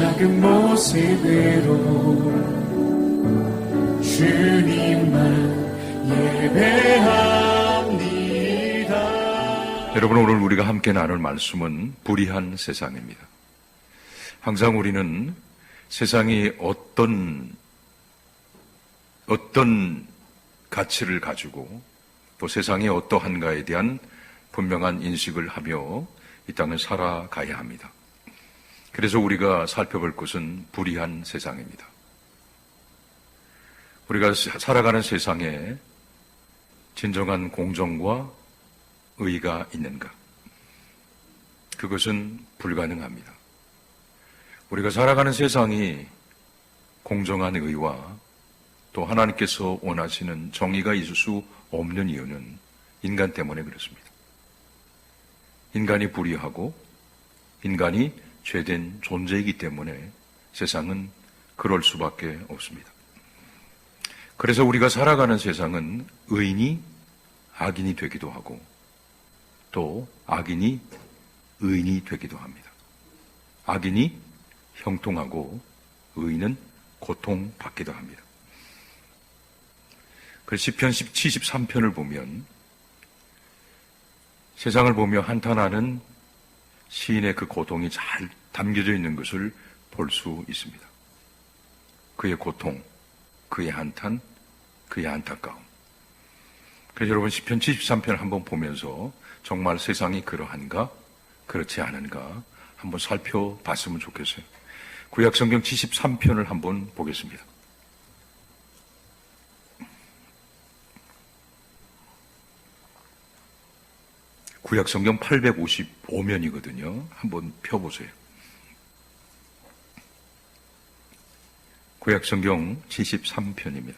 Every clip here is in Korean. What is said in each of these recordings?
작은 모습으로 주님만 예배합니다. 여러분, 오늘 우리가 함께 나눌 말씀은 불의한 세상입니다. 항상 우리는 세상이 어떤 가치를 가지고 또 세상이 어떠한가에 대한 분명한 인식을 하며 이 땅을 살아가야 합니다. 그래서 우리가 살펴볼 것은 불의한 세상입니다. 우리가 살아가는 세상에 진정한 공정과 의가 있는가? 그것은 불가능합니다. 우리가 살아가는 세상이 공정한 의와 또 하나님께서 원하시는 정의가 있을 수 없는 이유는 인간 때문에 그렇습니다. 인간이 불의하고 인간이 죄된 존재이기 때문에 세상은 그럴 수밖에 없습니다. 그래서 우리가 살아가는 세상은 의인이 악인이 되기도 하고 또 악인이 의인이 되기도 합니다. 악인이 형통하고 의인은 고통받기도 합니다. 그래서 시편 73편을 보면 세상을 보며 한탄하는 시인의 그 고통이 잘 담겨져 있는 것을 볼 수 있습니다. 그의 고통, 그의 한탄, 그의 안타까움. 그래서 여러분 시편 73편을 한번 보면서 정말 세상이 그러한가 그렇지 않은가 한번 살펴봤으면 좋겠어요. 구약성경 73편을 한번 보겠습니다. 구약성경 855면이거든요. 한번 펴보세요. 구약성경 73편입니다.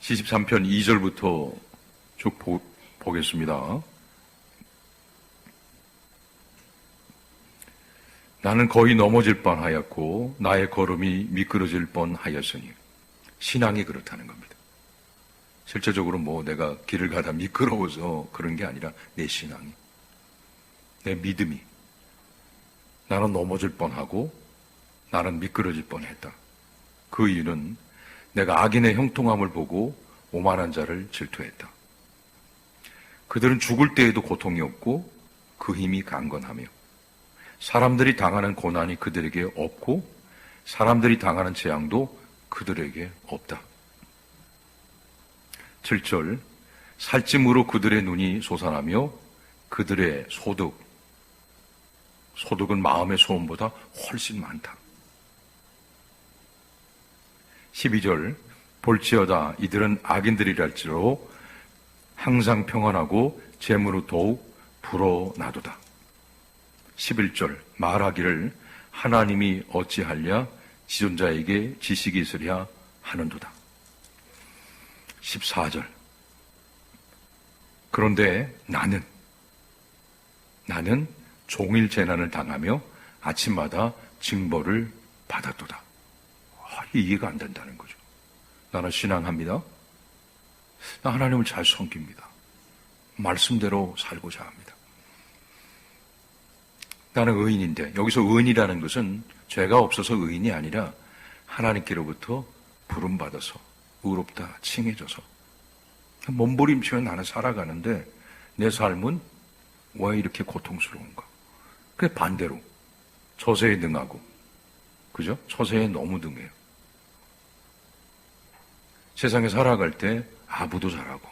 (73편) 2절부터 쭉 보겠습니다. 나는 거의 넘어질 뻔하였고 나의 걸음이 미끄러질 뻔하였으니. 신앙이 그렇다는 겁니다. 실제적으로 내가 길을 가다 미끄러워서 그런 게 아니라 내 신앙이, 내 믿음이 나는 넘어질 뻔하고 나는 미끄러질 뻔했다. 그 이유는 내가 악인의 형통함을 보고 오만한 자를 질투했다. 그들은 죽을 때에도 고통이 없고 그 힘이 강건하며 사람들이 당하는 고난이 그들에게 없고 사람들이 당하는 재앙도 그들에게 없다. 7절 살찜으로 그들의 눈이 솟아나며 그들의 소득은 마음의 소원보다 훨씬 많다. 12절 볼지어다 이들은 악인들이랄지로 항상 평안하고 재물로 더욱 불어나도다. 11절 말하기를 하나님이 어찌하랴 지존자에게 지식이 있으랴 하는도다. 14절 그런데 나는 종일 재난을 당하며 아침마다 징벌을 받았도다. 이해가 안 된다는 거죠. 나는 신앙합니다. 나 하나님을 잘 섬깁니다. 말씀대로 살고자 합니다. 나는 의인인데, 여기서 의인이라는 것은 죄가 없어서 의인이 아니라 하나님께로부터 부름받아서 의롭다 칭해져서 몸부림치며 나는 살아가는데 내 삶은 왜 이렇게 고통스러운가? 그게 반대로 처세에 능하고, 그죠? 처세에 너무 능해요. 세상에 살아갈 때 아부도 잘하고,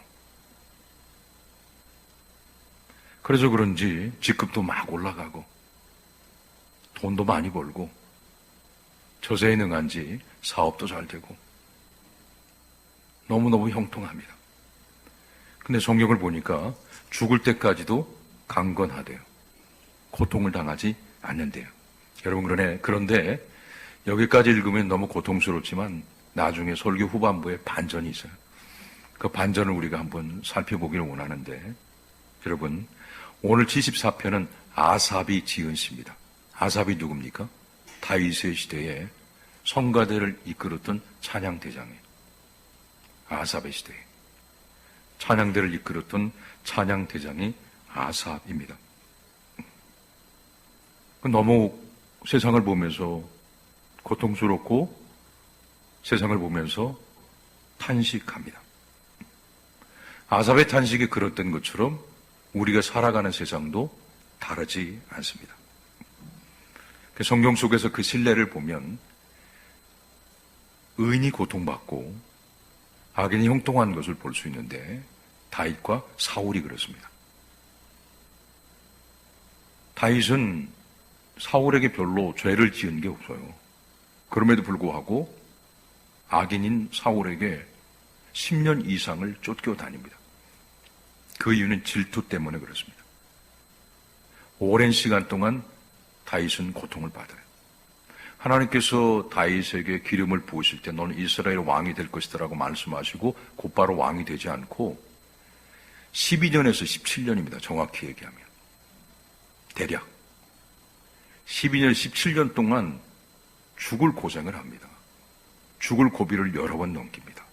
그래서 그런지 직급도 막 올라가고 돈도 많이 벌고 처세에 능한지 사업도 잘 되고 너무너무 형통합니다. 근데 성경을 보니까 죽을 때까지도 강건하대요. 고통을 당하지 않는데요. 여러분, 그런데 여기까지 읽으면 너무 고통스럽지만 나중에 설교 후반부에 반전이 있어요. 그 반전을 우리가 한번 살펴보기를 원하는데, 여러분, 오늘 74편은 아삽이 지은 시입니다. 아삽이 누굽니까? 다윗의 시대에 성가대를 이끌었던 찬양대장이에요. 아삽의 시대에. 찬양대를 이끌었던 찬양대장이 아삽입니다. 너무 세상을 보면서 고통스럽고 세상을 보면서 탄식합니다. 아삽의 탄식이 그랬던 것처럼 우리가 살아가는 세상도 다르지 않습니다. 성경 속에서 그 신뢰를 보면 의인이 고통받고 악인이 형통한 것을 볼 수 있는데 다윗과 사울이 그렇습니다. 다윗은 사울에게 별로 죄를 지은 게 없어요. 그럼에도 불구하고 악인인 사울에게 10년 이상을 쫓겨다닙니다. 그 이유는 질투 때문에 그렇습니다. 오랜 시간 동안 다윗은 고통을 받아요. 하나님께서 다윗에게 기름을 부으실 때 너는 이스라엘 왕이 될 것이다라고 말씀하시고 곧바로 왕이 되지 않고 12년에서 17년입니다. 정확히 얘기하면. 대략 12년, 17년 동안 죽을 고생을 합니다. 죽을 고비를 여러 번 넘깁니다.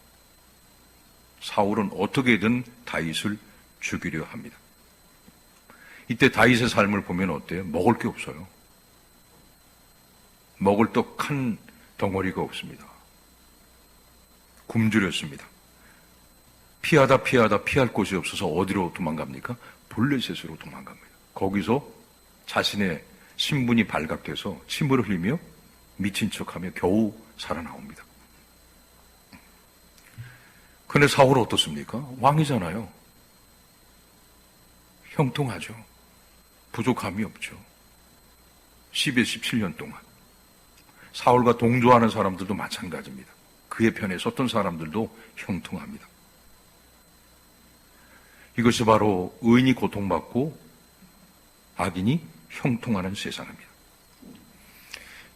사울은 어떻게든 다윗을 죽이려 합니다. 이때 다윗의 삶을 보면 어때요? 먹을 게 없어요. 먹을 떡 한 덩어리가 없습니다. 굶주렸습니다. 피하다 피할 곳이 없어서 어디로 도망갑니까? 블레셋으로 도망갑니다. 거기서 자신의 신분이 발각돼서 침을 흘리며 미친 척하며 겨우 살아나옵니다. 그런데 사울은 어떻습니까? 왕이잖아요. 형통하죠. 부족함이 없죠. 10에서 17년 동안. 사울과 동조하는 사람들도 마찬가지입니다. 그의 편에 섰던 사람들도 형통합니다. 이것이 바로 의인이 고통받고 악인이 형통하는 세상입니다.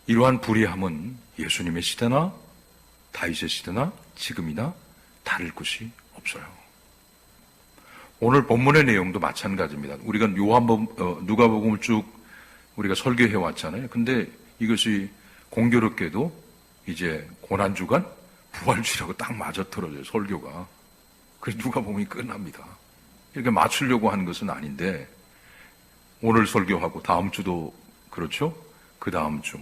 이러한 불의함은 예수님의 시대나 다윗의 시대나 지금이나 다를 것이 없어요. 오늘 본문의 내용도 마찬가지입니다. 우리가 누가복음을 쭉 우리가 설교해 왔잖아요. 근데 이것이 공교롭게도 이제 고난주간 부활주라고 딱 맞아떨어져요. 설교가. 그래서 누가복음이 끝납니다. 이렇게 맞추려고 하는 것은 아닌데 오늘 설교하고 다음 주도 그렇죠? 그 다음 주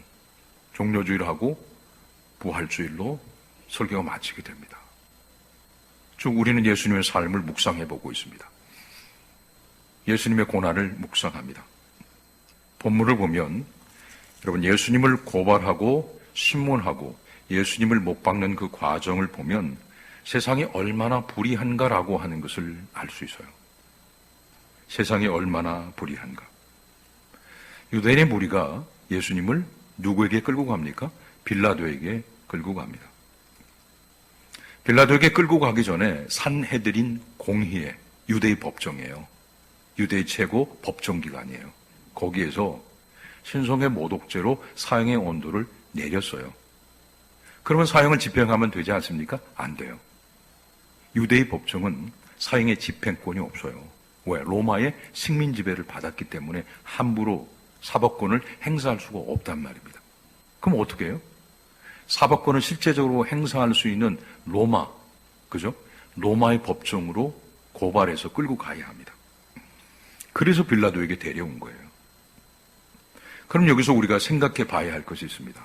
종려주일 하고 부활주일로 설교가 마치게 됩니다. 쭉 우리는 예수님의 삶을 묵상해 보고 있습니다. 예수님의 고난을 묵상합니다. 본문을 보면 여러분 예수님을 고발하고 신문하고 예수님을 못 박는 그 과정을 보면 세상이 얼마나 불의한가라고 하는 것을 알 수 있어요. 세상이 얼마나 불의한가. 유대인의 무리가 예수님을 누구에게 끌고 갑니까? 빌라도에게 끌고 갑니다. 빌라도에게 끌고 가기 전에 산헤드린 공의회, 유대의 법정이에요. 유대의 최고 법정기관이에요. 거기에서 신성의 모독죄로 사형의 온도를 내렸어요. 그러면 사형을 집행하면 되지 않습니까? 안 돼요. 유대의 법정은 사형의 집행권이 없어요. 왜? 로마의 식민 지배를 받았기 때문에 함부로 사법권을 행사할 수가 없단 말입니다. 그럼 어떻게 해요? 사법권을 실제적으로 행사할 수 있는 로마, 그죠? 로마의 법정으로 고발해서 끌고 가야 합니다. 그래서 빌라도에게 데려온 거예요. 그럼 여기서 우리가 생각해 봐야 할 것이 있습니다.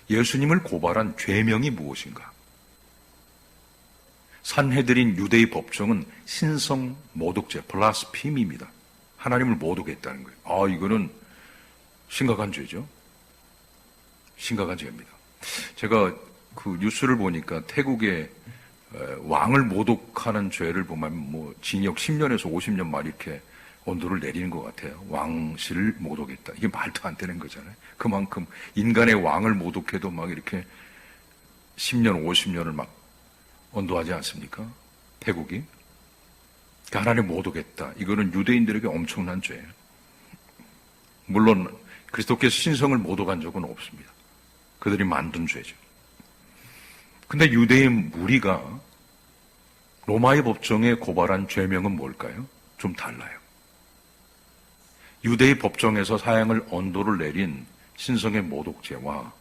예수님을 고발한 죄명이 무엇인가? 산헤드린 유대의 법정은 신성 모독죄, 블라스피미입니다. 하나님을 모독했다는 거예요. 이거는 심각한 죄죠. 심각한 죄입니다. 제가 그 뉴스를 보니까 태국의 왕을 모독하는 죄를 보면 뭐 징역 10년에서 50년 말 이렇게 온도를 내리는 것 같아요. 왕실을 모독했다. 이게 말도 안 되는 거잖아요. 그만큼 인간의 왕을 모독해도 막 이렇게 10년, 50년을 막 언도하지 않습니까? 태국이. 하나님 모독했다. 이거는 유대인들에게 엄청난 죄예요. 물론 그리스도께서 신성을 모독한 적은 없습니다. 그들이 만든 죄죠. 근데 유대인 무리가 로마의 법정에 고발한 죄명은 뭘까요? 좀 달라요. 유대의 법정에서 사형을 언도를 내린 신성의 모독죄와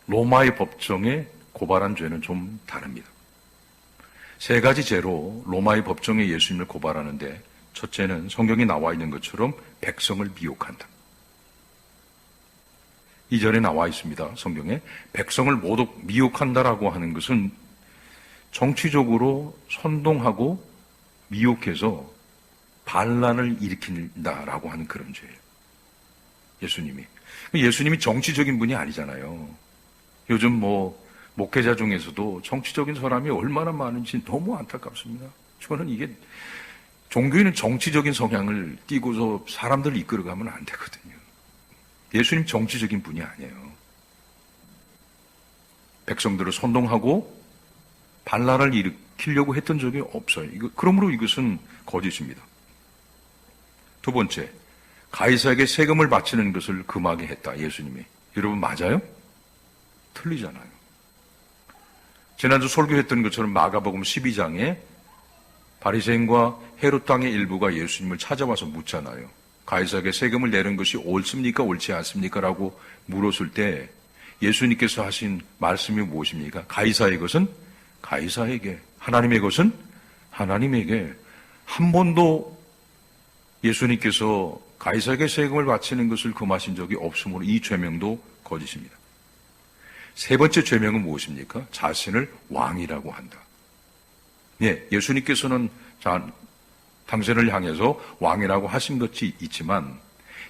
로마의 법정에 고발한 죄는 좀 다릅니다. 세 가지 죄로 로마의 법정에 예수님을 고발하는데, 첫째는 성경에 나와 있는 것처럼 백성을 미혹한다. 이전에 나와 있습니다. 성경에 백성을 모두 미혹한다라고 하는 것은 정치적으로 선동하고 미혹해서 반란을 일으킨다라고 하는 그런 죄예요. 예수님이 정치적인 분이 아니잖아요. 요즘 목회자 중에서도 정치적인 사람이 얼마나 많은지 너무 안타깝습니다. 저는 이게 종교인은 정치적인 성향을 띠고서 사람들을 이끌어가면 안 되거든요. 예수님 정치적인 분이 아니에요. 백성들을 선동하고 반란을 일으키려고 했던 적이 없어요. 그러므로 이것은 거짓입니다. 두 번째, 가이사에게 세금을 바치는 것을 금하게 했다. 예수님이. 여러분 맞아요? 틀리잖아요. 지난주 설교했던 것처럼 마가복음 12장에 바리새인과 헤롯 당의 일부가 예수님을 찾아와서 묻잖아요. 가이사에게 세금을 내는 것이 옳습니까? 옳지 않습니까? 라고 물었을 때 예수님께서 하신 말씀이 무엇입니까? 가이사의 것은 가이사에게, 하나님의 것은 하나님에게. 한 번도 예수님께서 가이사에게 세금을 바치는 것을 금하신 적이 없으므로 이 죄명도 거짓입니다. 세 번째 죄명은 무엇입니까? 자신을 왕이라고 한다. 예, 예수님께서는 당신을 향해서 왕이라고 하신 것이 있지만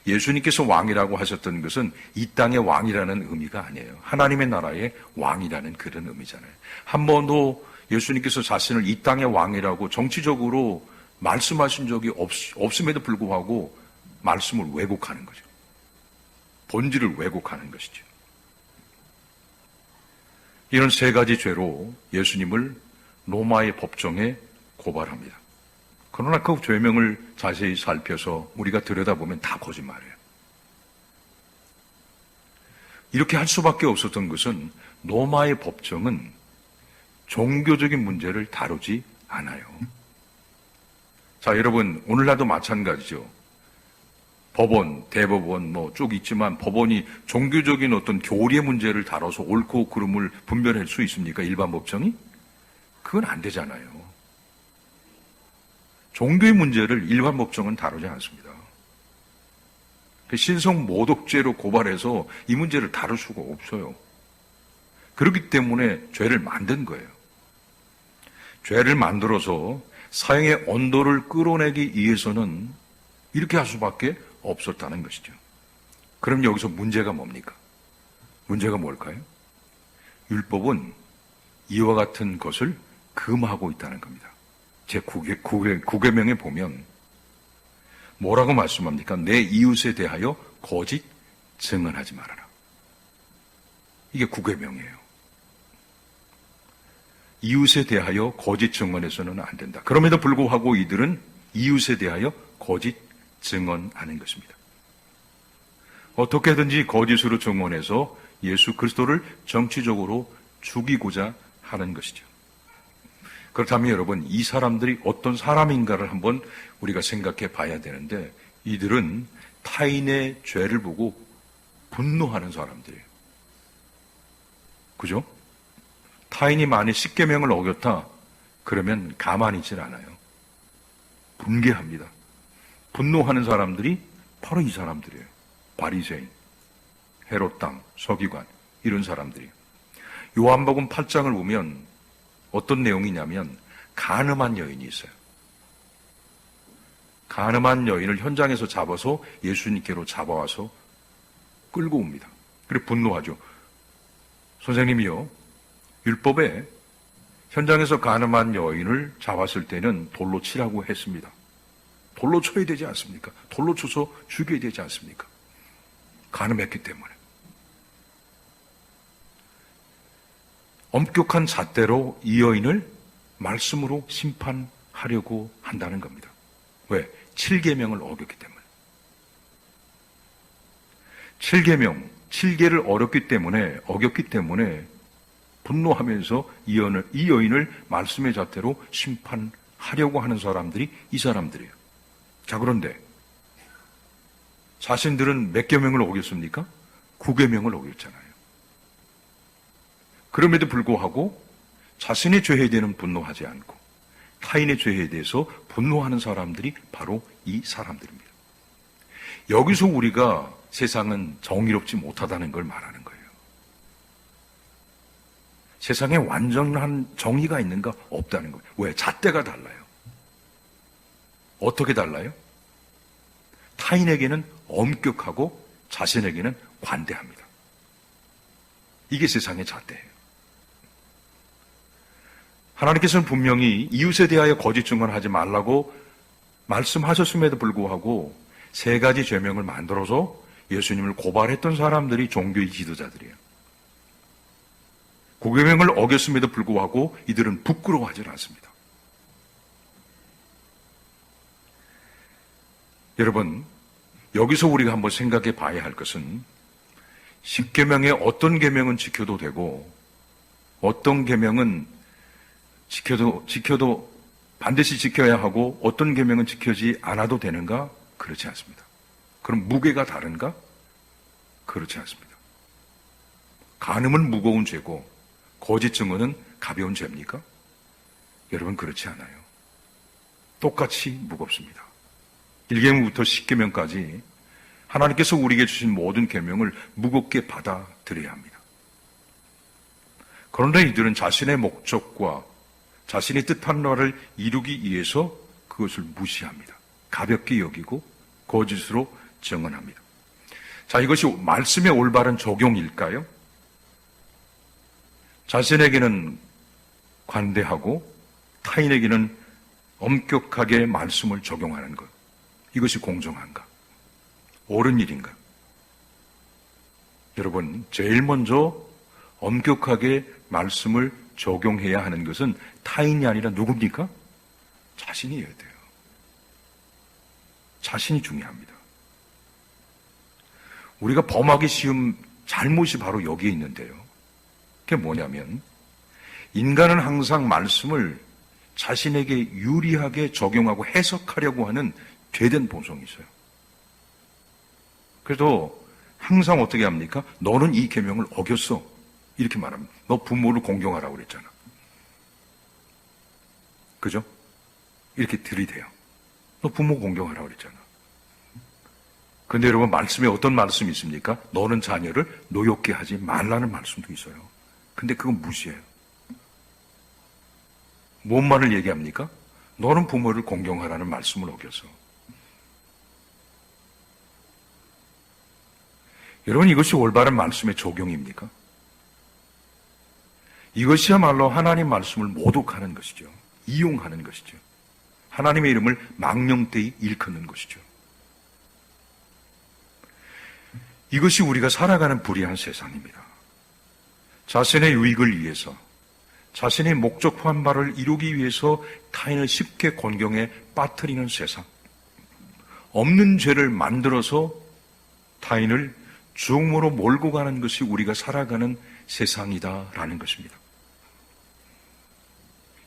예수님께서 왕이라고 하셨던 것은 이 땅의 왕이라는 의미가 아니에요. 하나님의 나라의 왕이라는 그런 의미잖아요. 한 번도 예수님께서 자신을 이 땅의 왕이라고 정치적으로 말씀하신 적이 없음에도 불구하고 말씀을 왜곡하는 거죠. 본질을 왜곡하는 것이죠. 이런 세 가지 죄로 예수님을 로마의 법정에 고발합니다. 그러나 그 죄명을 자세히 살펴서 우리가 들여다보면 다 거짓말이에요. 이렇게 할 수밖에 없었던 것은 로마의 법정은 종교적인 문제를 다루지 않아요. 자, 여러분, 오늘날도 마찬가지죠. 법원, 대법원 쭉 있지만 법원이 종교적인 어떤 교리의 문제를 다뤄서 옳고 그름을 분별할 수 있습니까? 일반 법정이? 그건 안 되잖아요. 종교의 문제를 일반 법정은 다루지 않습니다. 신성 모독죄로 고발해서 이 문제를 다룰 수가 없어요. 그렇기 때문에 죄를 만든 거예요. 죄를 만들어서 사형의 온도를 끌어내기 위해서는 이렇게 할 수밖에 없었다는 것이죠. 그럼 여기서 문제가 뭡니까? 문제가 뭘까요? 율법은 이와 같은 것을 금하고 있다는 겁니다. 제9계명에 보면 뭐라고 말씀합니까? 내 이웃에 대하여 거짓 증언하지 말아라. 이게 9계명이에요. 이웃에 대하여 거짓 증언해서는 안 된다. 그럼에도 불구하고 이들은 이웃에 대하여 거짓 증언하는 것입니다. 어떻게든지 거짓으로 증언해서 예수 그리스도를 정치적으로 죽이고자 하는 것이죠. 그렇다면 여러분, 이 사람들이 어떤 사람인가를 한번 우리가 생각해 봐야 되는데, 이들은 타인의 죄를 보고 분노하는 사람들이에요. 그죠? 타인이 만약 10계명을 어겼다 그러면 가만히 있질 않아요. 분개합니다. 분노하는 사람들이 바로 이 사람들이에요. 바리새인, 헤롯 당, 서기관, 이런 사람들이에요. 요한복음 8장을 보면 어떤 내용이냐면 간음한 여인이 있어요. 간음한 여인을 현장에서 잡아서 예수님께로 잡아와서 끌고 옵니다. 그리고 분노하죠. 선생님이요, 율법에 현장에서 간음한 여인을 잡았을 때는 돌로 치라고 했습니다. 돌로 쳐야 되지 않습니까? 돌로 쳐서 죽여야 되지 않습니까? 간음했기 때문에. 엄격한 잣대로 이 여인을 말씀으로 심판하려고 한다는 겁니다. 왜? 7계명을 어겼기 때문에. 7계명, 7계를 어겼기 때문에 분노하면서 이 여인을 말씀의 잣대로 심판하려고 하는 사람들이 이 사람들이에요. 자, 그런데 자신들은 몇 계명을 어겼습니까? 9계명을 어겼잖아요. 그럼에도 불구하고 자신의 죄에 대해서는 분노하지 않고 타인의 죄에 대해서 분노하는 사람들이 바로 이 사람들입니다. 여기서 우리가 세상은 정의롭지 못하다는 걸 말하는 거예요. 세상에 완전한 정의가 있는가? 없다는 거예요. 왜? 잣대가 달라요. 어떻게 달라요? 타인에게는 엄격하고 자신에게는 관대합니다. 이게 세상의 잣대예요. 하나님께서는 분명히 이웃에 대하여 거짓 증언하지 말라고 말씀하셨음에도 불구하고 3가지 죄명을 만들어서 예수님을 고발했던 사람들이 종교의 지도자들이에요. 그 계명을 어겼음에도 불구하고 이들은 부끄러워하지 않습니다. 여러분, 여기서 우리가 한번 생각해 봐야 할 것은 10계명의 어떤 계명은 지켜도 되고 어떤 계명은 지켜도 반드시 지켜야 하고 어떤 계명은 지켜지 않아도 되는가? 그렇지 않습니다. 그럼 무게가 다른가? 그렇지 않습니다. 간음은 무거운 죄고 거짓 증언은 가벼운 죄입니까? 여러분, 그렇지 않아요. 똑같이 무겁습니다. 1계명부터 10계명까지 하나님께서 우리에게 주신 모든 계명을 무겁게 받아들여야 합니다. 그런데 이들은 자신의 목적과 자신의 뜻한 바를 이루기 위해서 그것을 무시합니다. 가볍게 여기고 거짓으로 증언합니다. 자, 이것이 말씀의 올바른 적용일까요? 자신에게는 관대하고 타인에게는 엄격하게 말씀을 적용하는 것. 이것이 공정한가? 옳은 일인가? 여러분, 제일 먼저 엄격하게 말씀을 적용해야 하는 것은 타인이 아니라 누굽니까? 자신이어야 돼요. 자신이 중요합니다. 우리가 범하기 쉬운 잘못이 바로 여기에 있는데요. 그게 뭐냐면 인간은 항상 말씀을 자신에게 유리하게 적용하고 해석하려고 하는 죄된 본성이 있어요. 그래도 항상 어떻게 합니까? 너는 이 계명을 어겼어. 이렇게 말합니다. 너 부모를 공경하라고 그랬잖아. 그죠? 이렇게 들이대요. 너 부모 공경하라고 그랬잖아. 근데 여러분, 말씀에 어떤 말씀이 있습니까? 너는 자녀를 노엽게 하지 말라는 말씀도 있어요. 근데 그건 무시해요. 뭔 말을 얘기합니까? 너는 부모를 공경하라는 말씀을 어겨서. 여러분, 이것이 올바른 말씀의 적용입니까? 이것이야말로 하나님 말씀을 모독하는 것이죠. 이용하는 것이죠. 하나님의 이름을 망령되이 일컫는 것이죠. 이것이 우리가 살아가는 불의한 세상입니다. 자신의 유익을 위해서, 자신의 목적한 바를 이루기 위해서 타인을 쉽게 곤경에 빠뜨리는 세상. 없는 죄를 만들어서 타인을 죽음으로 몰고 가는 것이 우리가 살아가는 세상이다라는 것입니다.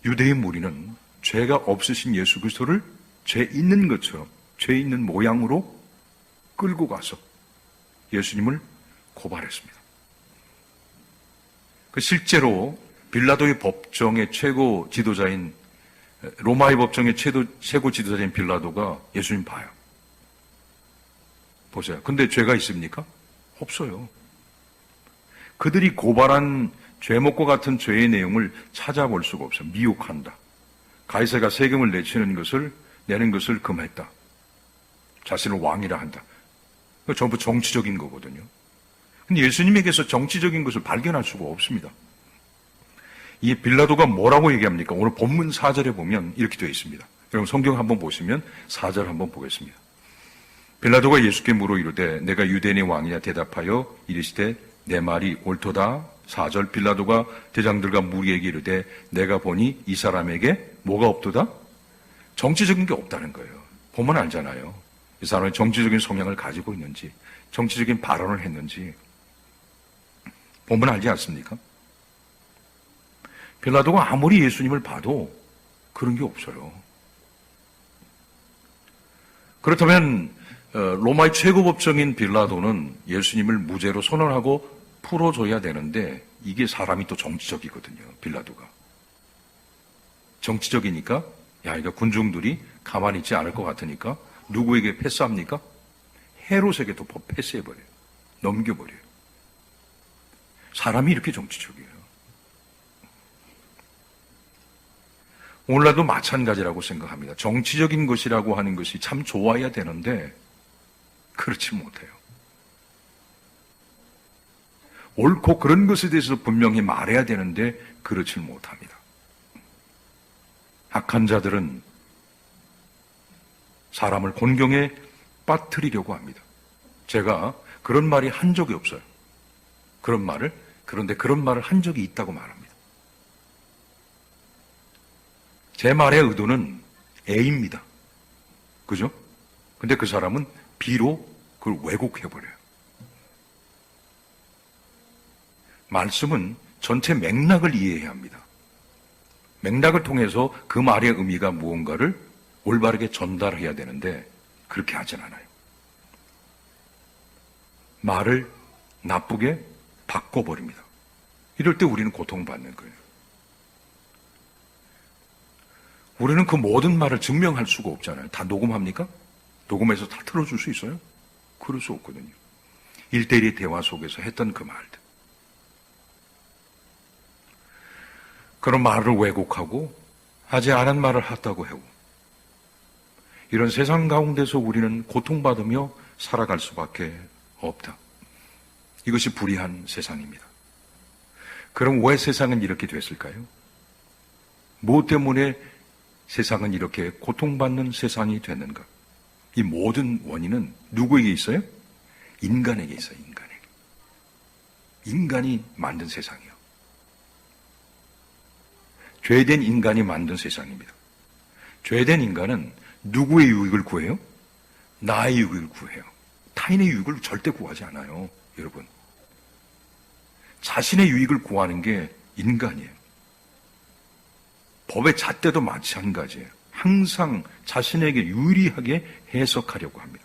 유대인 무리는 죄가 없으신 예수 그리스도를 죄 있는 것처럼, 죄 있는 모양으로 끌고 가서 예수님을 고발했습니다. 실제로 빌라도의 법정의 최고 지도자인, 로마의 법정의 최고 지도자인 빌라도가 예수님 봐요. 보세요. 근데 죄가 있습니까? 없어요. 그들이 고발한 죄목과 같은 죄의 내용을 찾아볼 수가 없어요. 미혹한다. 가이사가 세금을 내는 것을 금했다. 자신을 왕이라 한다. 전부 정치적인 거거든요. 근데 예수님에게서 정치적인 것을 발견할 수가 없습니다. 이 빌라도가 뭐라고 얘기합니까? 오늘 본문 4절에 보면 이렇게 되어 있습니다. 여러분, 성경 한번 보시면 4절 한번 보겠습니다. 빌라도가 예수께 물어 이르되 내가 유대인의 왕이냐 대답하여 이르시되 내 말이 옳도다. 4절 빌라도가 대장들과 무리에게 이르되 내가 보니 이 사람에게 뭐가 없도다? 정치적인 게 없다는 거예요. 보면 알잖아요. 이 사람이 정치적인 성향을 가지고 있는지, 정치적인 발언을 했는지 보면 알지 않습니까? 빌라도가 아무리 예수님을 봐도 그런 게 없어요. 그렇다면 로마의 최고법정인 빌라도는 예수님을 무죄로 선언하고 풀어줘야 되는데 이게 사람이 또 정치적이거든요. 빌라도가. 정치적이니까, 야, 이거 군중들이 가만히 있지 않을 것 같으니까 누구에게 패스합니까? 헤롯에게도 패스해버려요. 넘겨버려요. 사람이 이렇게 정치적이에요. 오늘날도 마찬가지라고 생각합니다. 정치적인 것이라고 하는 것이 참 좋아야 되는데 그렇지 못해요. 옳고 그런 것에 대해서 분명히 말해야 되는데 그렇지 못합니다. 악한 자들은 사람을 곤경에 빠뜨리려고 합니다. 제가 그런 말이 한 적이 없어요. 그런데 그런 말을 한 적이 있다고 말합니다. 제 말의 의도는 A입니다. 그죠? 근데 그 사람은 B로 그걸 왜곡해버려요. 말씀은 전체 맥락을 이해해야 합니다. 맥락을 통해서 그 말의 의미가 무언가를 올바르게 전달해야 되는데 그렇게 하진 않아요. 말을 나쁘게 바꿔버립니다. 이럴 때 우리는 고통받는 거예요. 우리는 그 모든 말을 증명할 수가 없잖아요. 다 녹음합니까? 녹음해서 다 틀어줄 수 있어요? 그럴 수 없거든요. 1대1의 대화 속에서 했던 그 말들. 그런 말을 왜곡하고 하지 않은 말을 했다고 하고 이런 세상 가운데서 우리는 고통받으며 살아갈 수밖에 없다. 이것이 불의한 세상입니다. 그럼 왜 세상은 이렇게 됐을까요? 무엇 때문에 세상은 이렇게 고통받는 세상이 됐는가? 이 모든 원인은 누구에게 있어요? 인간에게 있어요. 인간에게. 인간이 만든 세상이요. 죄된 인간이 만든 세상입니다. 죄된 인간은 누구의 유익을 구해요? 나의 유익을 구해요. 타인의 유익을 절대 구하지 않아요. 여러분. 자신의 유익을 구하는 게 인간이에요. 법의 잣대도 마찬가지예요. 항상 자신에게 유리하게 해석하려고 합니다.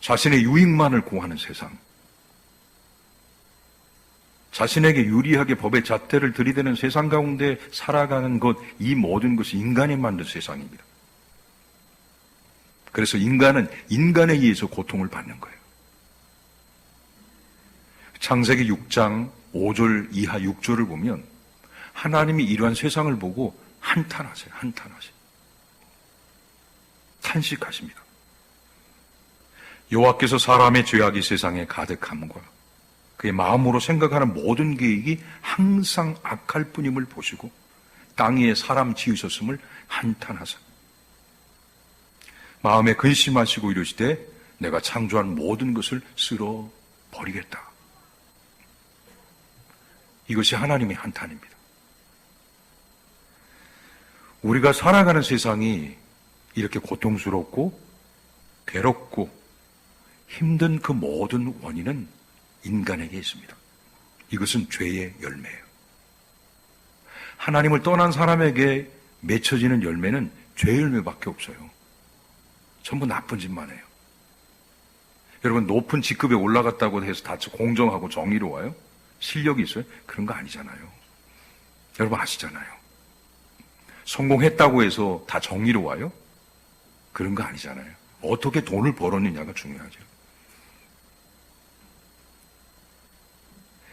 자신의 유익만을 구하는 세상. 자신에게 유리하게 법의 잣대를 들이대는 세상 가운데 살아가는 것, 이 모든 것이 인간이 만든 세상입니다. 그래서 인간은 인간에 의해서 고통을 받는 거예요. 창세기 6장 5절 이하 6절을 보면 하나님이 이러한 세상을 보고 한탄하세요. 탄식하십니다. 여호와께서 사람의 죄악이 세상에 가득함과 그의 마음으로 생각하는 모든 계획이 항상 악할 뿐임을 보시고 땅 위에 사람 지으셨음을 한탄하사 마음에 근심하시고 이르시되 내가 창조한 모든 것을 쓸어 버리겠다. 이것이 하나님의 한탄입니다. 우리가 살아가는 세상이 이렇게 고통스럽고 괴롭고 힘든 그 모든 원인은 인간에게 있습니다. 이것은 죄의 열매예요. 하나님을 떠난 사람에게 맺혀지는 열매는 죄의 열매밖에 없어요. 전부 나쁜 짓만 해요. 여러분, 높은 직급에 올라갔다고 해서 다 공정하고 정의로워요? 실력이 있어요? 그런 거 아니잖아요. 여러분 아시잖아요. 성공했다고 해서 다 정의로워요? 그런 거 아니잖아요. 어떻게 돈을 벌었느냐가 중요하죠.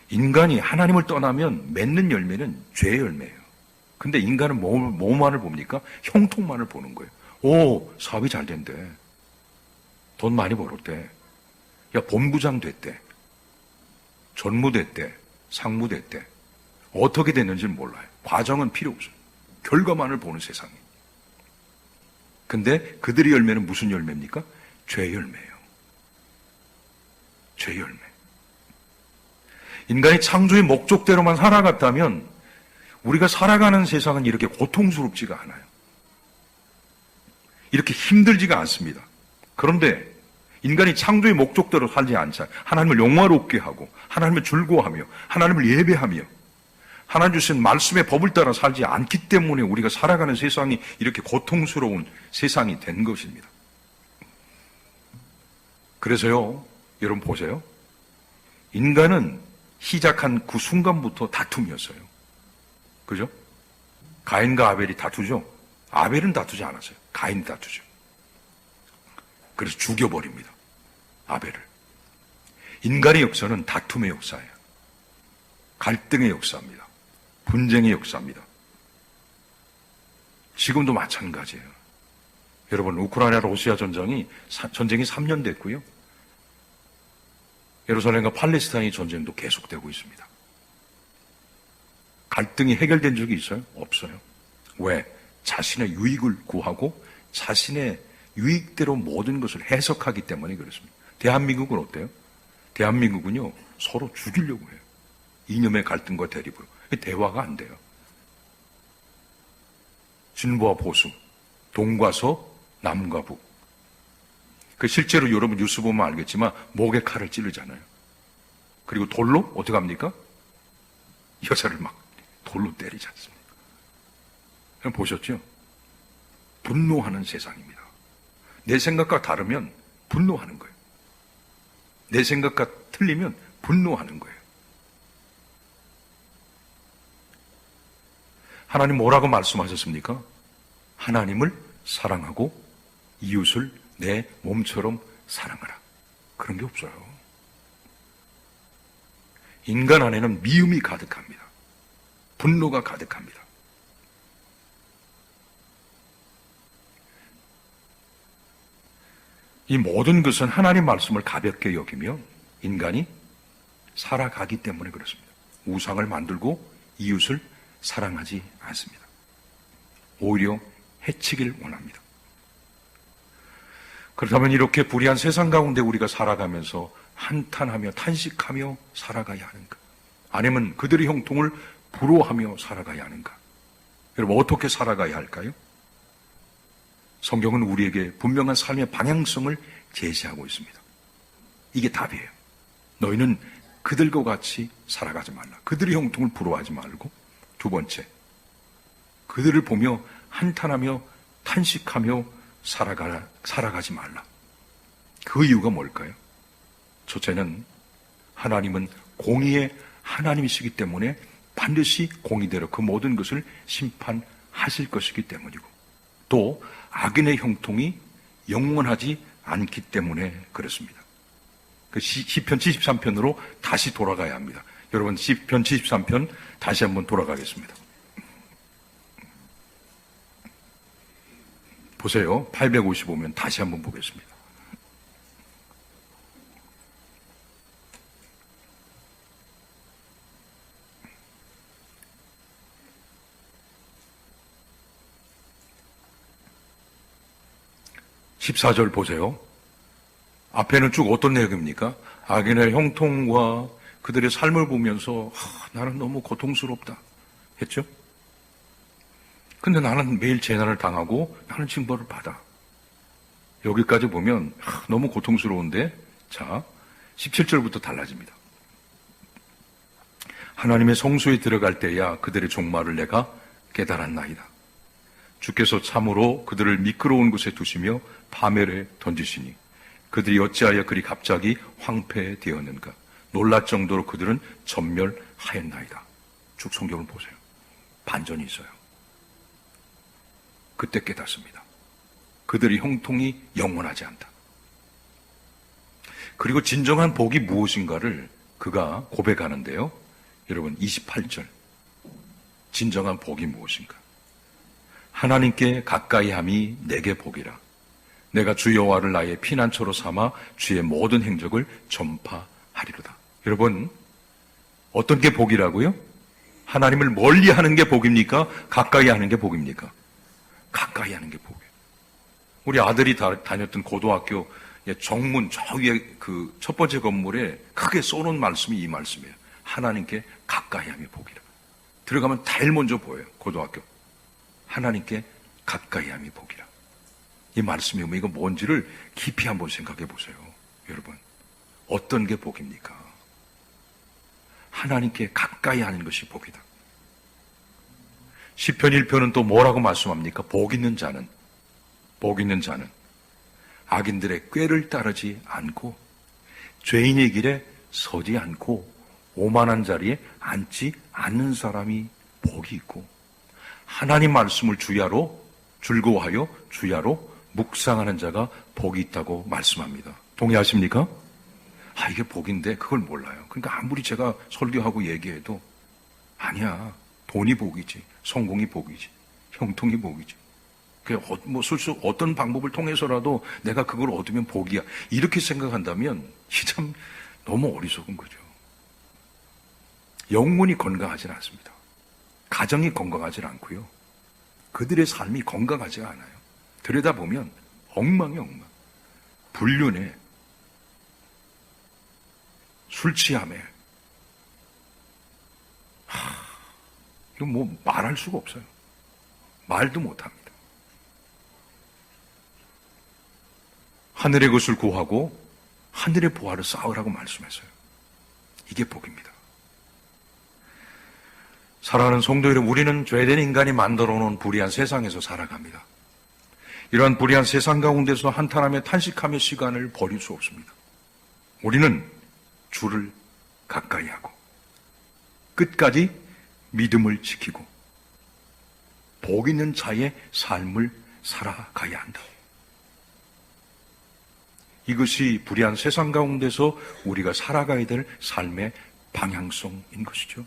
인간이 하나님을 떠나면 맺는 열매는 죄의 열매예요. 근데 인간은 뭐만을 봅니까? 형통만을 보는 거예요. 오, 사업이 잘 된대. 돈 많이 벌었대. 야, 본부장 됐대. 전무됐대. 상무됐대. 어떻게 됐는지는 몰라요. 과정은 필요 없어요. 결과만을 보는 세상이에요. 근데 그들의 열매는 무슨 열매입니까? 죄의 열매예요. 죄의 열매. 인간이 창조의 목적대로만 살아갔다면 우리가 살아가는 세상은 이렇게 고통스럽지가 않아요. 이렇게 힘들지가 않습니다. 그런데 인간이 창조의 목적대로 살지 않잖아요. 하나님을 영화롭게 하고 하나님을 즐거워하며 하나님을 예배하며 하나님 주신 말씀의 법을 따라 살지 않기 때문에 우리가 살아가는 세상이 이렇게 고통스러운 세상이 된 것입니다. 그래서요, 여러분 보세요. 인간은 시작한 그 순간부터 다툼이었어요. 그죠? 가인과 아벨이 다투죠. 아벨은 다투지 않았어요. 가인이 다투죠. 그래서 죽여버립니다. 아벨을. 인간의 역사는 다툼의 역사예요. 갈등의 역사입니다. 분쟁의 역사입니다. 지금도 마찬가지예요. 여러분, 우크라이나 러시아 전쟁이 3년 됐고요. 예루살렘과 팔레스타인 전쟁도 계속되고 있습니다. 갈등이 해결된 적이 있어요? 없어요. 왜? 자신의 유익을 구하고 자신의 유익대로 모든 것을 해석하기 때문에 그렇습니다. 대한민국은 어때요? 대한민국은요, 서로 죽이려고 해요. 이념의 갈등과 대립으로. 대화가 안 돼요. 진보와 보수, 동과 서, 남과 북. 실제로 여러분 뉴스 보면 알겠지만 목에 칼을 찌르잖아요. 그리고 돌로 어떻게 합니까? 여자를 막 돌로 때리지 않습니까? 보셨죠? 분노하는 세상입니다. 내 생각과 다르면 분노하는 거예요. 내 생각과 틀리면 분노하는 거예요. 하나님 뭐라고 말씀하셨습니까? 하나님을 사랑하고 이웃을 내 몸처럼 사랑하라. 그런 게 없어요. 인간 안에는 미움이 가득합니다. 분노가 가득합니다. 이 모든 것은 하나님 말씀을 가볍게 여기며 인간이 살아가기 때문에 그렇습니다. 우상을 만들고 이웃을 사랑하지 않습니다. 오히려 해치길 원합니다. 그렇다면 이렇게 불의한 세상 가운데 우리가 살아가면서 한탄하며 탄식하며 살아가야 하는가? 아니면 그들의 형통을 부러워하며 살아가야 하는가? 여러분, 어떻게 살아가야 할까요? 성경은 우리에게 분명한 삶의 방향성을 제시하고 있습니다. 이게 답이에요. 너희는 그들과 같이 살아가지 말라. 그들의 형통을 부러워하지 말고, 두 번째, 그들을 보며 한탄하며 탄식하며 살아가지 말라. 그 이유가 뭘까요? 첫째는 하나님은 공의의 하나님이시기 때문에 반드시 공의대로 그 모든 것을 심판하실 것이기 때문이고, 또 악인의 형통이 영원하지 않기 때문에 그렇습니다. 시편 73편으로 다시 돌아가야 합니다. 여러분, 시편 73편 다시 한번 돌아가겠습니다. 보세요. 855면 다시 한번 보겠습니다. (14절) 보세요. 앞에는 쭉 어떤 내용입니까? 악인의 형통과 그들의 삶을 보면서 나는 너무 고통스럽다 했죠? 근데 나는 매일 재난을 당하고 나는 징벌을 받아. 여기까지 보면 너무 고통스러운데, 자, 17절부터 달라집니다. 하나님의 성소에 들어갈 때야 그들의 종말을 내가 깨달았나이다. 주께서 참으로 그들을 미끄러운 곳에 두시며 파멸에 던지시니 그들이 어찌하여 그리 갑자기 황폐되었는가. 놀랄 정도로 그들은 전멸하였나이다. 쭉 성경을 보세요. 반전이 있어요. 그때 깨닫습니다. 그들의 형통이 영원하지 않다. 그리고 진정한 복이 무엇인가를 그가 고백하는데요. 여러분, 28절. 진정한 복이 무엇인가? 하나님께 가까이 함이 내게 복이라. 내가 주 여호와를 나의 피난처로 삼아 주의 모든 행적을 전파하리로다. 여러분, 어떤 게 복이라고요? 하나님을 멀리 하는 게 복입니까? 가까이 하는 게 복입니까? 가까이 하는 게 복이에요. 우리 아들이 다녔던 고등학교 정문 저 위에 그 첫 번째 건물에 크게 써놓은 말씀이 이 말씀이에요. 하나님께 가까이 함이 복이라. 들어가면 제일 먼저 보여요. 고등학교. 하나님께 가까이 함이 복이라. 이 말씀이 이거 뭔지를 깊이 한번 생각해 보세요. 여러분, 어떤 게 복입니까? 하나님께 가까이 하는 것이 복이다. 시편 1편은 또 뭐라고 말씀합니까? 복 있는 자는 악인들의 꾀를 따르지 않고 죄인의 길에 서지 않고 오만한 자리에 앉지 않는 사람이 복이 있고 하나님 말씀을 주야로 즐거워하여 주야로 묵상하는 자가 복이 있다고 말씀합니다. 동의하십니까? 이게 복인데 그걸 몰라요. 그러니까 아무리 제가 설교하고 얘기해도 아니야. 돈이 복이지. 성공이 복이지. 형통이 복이지. 어떤 방법을 통해서라도 내가 그걸 얻으면 복이야. 이렇게 생각한다면 참 너무 어리석은 거죠. 영혼이 건강하지 않습니다. 가정이 건강하지 않고요. 그들의 삶이 건강하지 않아요. 들여다보면 엉망이 엉망. 불륜에, 술 취함에, 이건 뭐 말할 수가 없어요. 말도 못합니다. 하늘의 것을 구하고 하늘의 보화를 쌓으라고 말씀했어요. 이게 복입니다. 사랑하는 성도 여러분, 우리는 죄된 인간이 만들어 놓은 불의한 세상에서 살아갑니다. 이러한 불의한 세상 가운데서 한탄하며 탄식하며 시간을 버릴 수 없습니다. 우리는 주를 가까이 하고 끝까지 믿음을 지키고 복 있는 자의 삶을 살아가야 한다. 이것이 불의한 세상 가운데서 우리가 살아가야 될 삶의 방향성인 것이죠.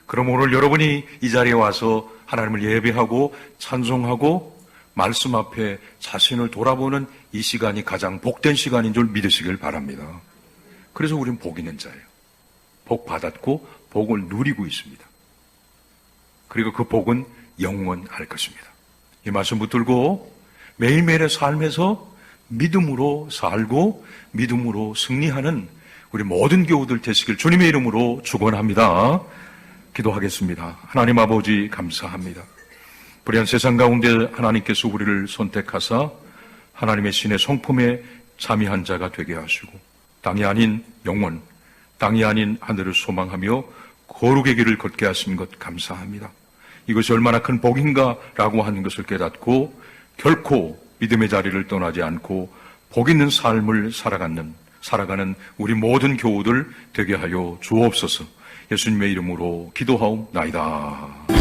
그럼 오늘 여러분이 이 자리에 와서 하나님을 예배하고 찬송하고 말씀 앞에 자신을 돌아보는 이 시간이 가장 복된 시간인 줄 믿으시길 바랍니다. 그래서 우리는 복 있는 자예요. 복 받았고 복을 누리고 있습니다. 그리고 그 복은 영원할 것입니다. 이 말씀 붙들고 매일매일의 삶에서 믿음으로 살고 믿음으로 승리하는 우리 모든 교우들 되시길 주님의 이름으로 축원합니다. 기도하겠습니다. 하나님 아버지 감사합니다. 불의한 세상 가운데 하나님께서 우리를 선택하사 하나님의 신의 성품에 자미한 자가 되게 하시고 땅이 아닌 영원, 땅이 아닌 하늘을 소망하며 거룩의 길을 걷게 하신 것 감사합니다. 이것이 얼마나 큰 복인가라고 하는 것을 깨닫고 결코 믿음의 자리를 떠나지 않고 복 있는 삶을 살아가는 우리 모든 교우들 되게 하여 주옵소서. 예수님의 이름으로 기도하옵나이다.